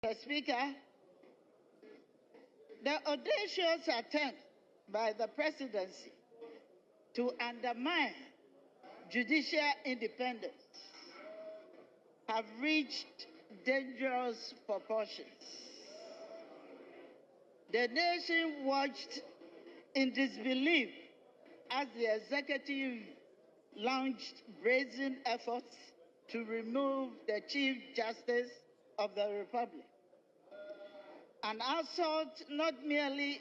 Mr. Speaker, the audacious attempt by the presidency to undermine judicial independence have reached dangerous proportions. The nation watched in disbelief as the executive launched brazen efforts to remove the Chief Justice of the Republic. An assault not merely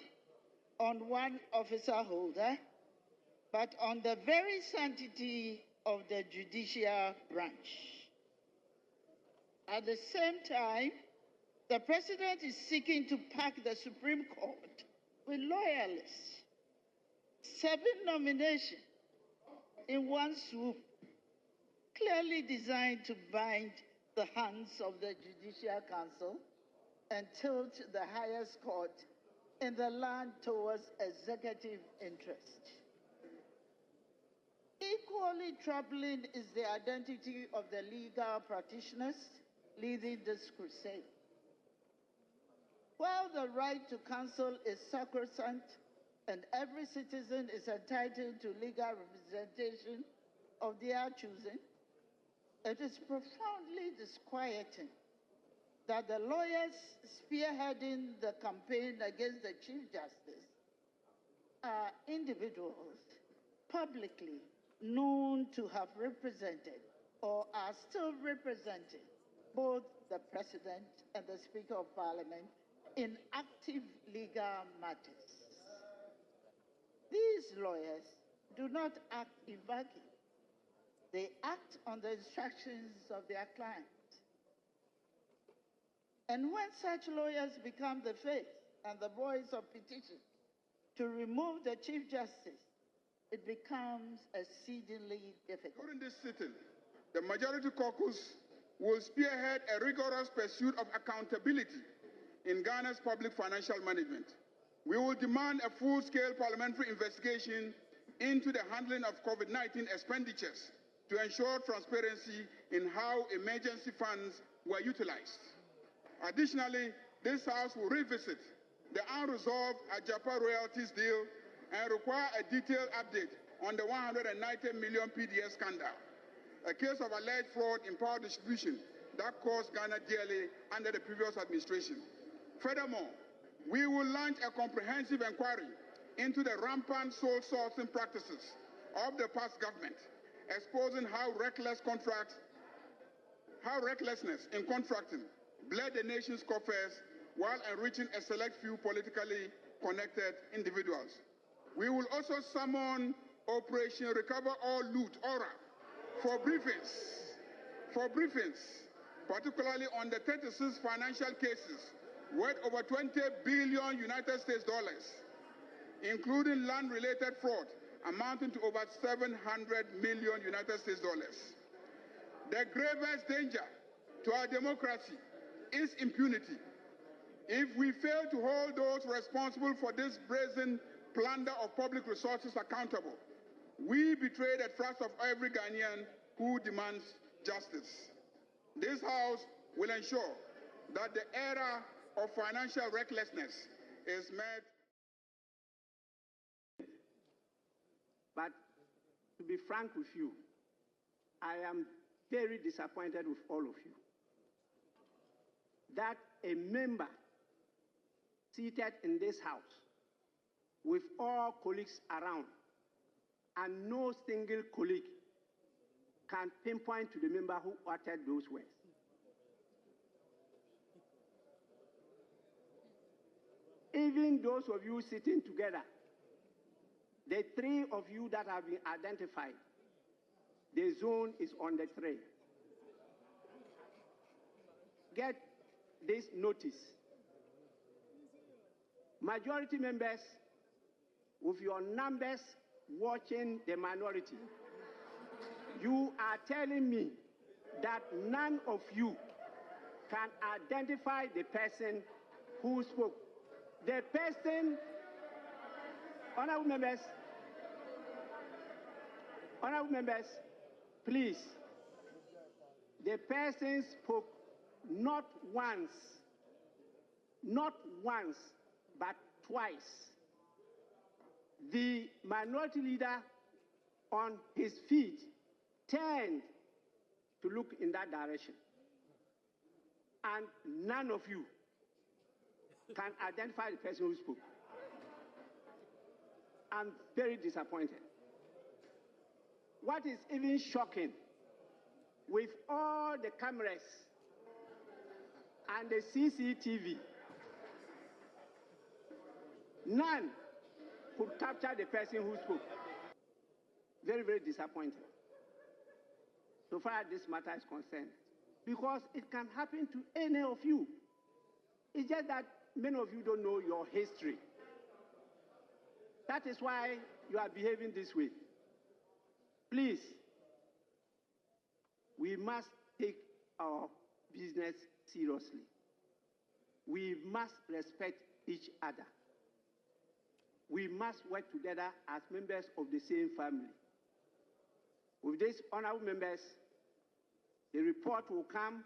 on one officer holder, but on the very sanctity of the judicial branch. At the same time, the president is seeking to pack the Supreme Court with loyalists. 7 nominations in one swoop, clearly designed to bind the hands of the Judicial Council and tilt the highest court in the land towards executive interest. Equally troubling is the identity of the legal practitioners leading this crusade. While the right to counsel is sacrosanct and every citizen is entitled to legal representation of their choosing, it is profoundly disquieting that the lawyers spearheading the campaign against the Chief Justice are individuals publicly known to have represented or are still representing both the President and the Speaker of Parliament in active legal matters. These lawyers do not act in vacuum. They act on the instructions of their clients. And when such lawyers become the face and the voice of petition to remove the Chief Justice, it becomes exceedingly difficult. During this sitting, the Majority Caucus will spearhead a rigorous pursuit of accountability in Ghana's public financial management. We will demand a full-scale parliamentary investigation into the handling of COVID-19 expenditures to ensure transparency in how emergency funds were utilized. Additionally, this House will revisit the unresolved Ajapa royalties deal and require a detailed update on the 190 million PDS scandal, a case of alleged fraud in power distribution that cost Ghana dearly under the previous administration. Furthermore, we will launch a comprehensive inquiry into the rampant sole sourcing practices of the past government, exposing how recklessness in contracting bled the nation's coffers while enriching a select few politically connected individuals. We will also summon Operation Recover All Loot, ORA, for briefings, particularly on the 36 financial cases worth over 20 billion United States dollars, including land-related fraud amounting to over 700 million United States dollars. The gravest danger to our democracy is impunity. If we fail to hold those responsible for this brazen plunder of public resources accountable, we betray the trust of every Ghanaian who demands justice. This House will ensure that the era of financial recklessness is met. But to be frank with you, I am very disappointed with all of you that a member seated in this House with all colleagues around and no single colleague can pinpoint to the member who uttered those words. Even those of you sitting together, the 3 of you that have been identified, the zone is on the tray. Get this notice. Majority members, with your numbers watching the minority, you are telling me that none of you can identify the person who spoke. The person, honorable members, please. The person spoke not once, not once, but twice. The minority leader on his feet turned to look in that direction. And none of you can identify the person who spoke. I'm very disappointed. What is even shocking, with all the cameras and the CCTV, none could capture the person who spoke. Very, very disappointed, so far as this matter is concerned, because it can happen to any of you. It's just that many of you don't know your history. That is why you are behaving this way. Please, we must take our business seriously. We must respect each other. We must work together as members of the same family. With this, honorable members, the report will come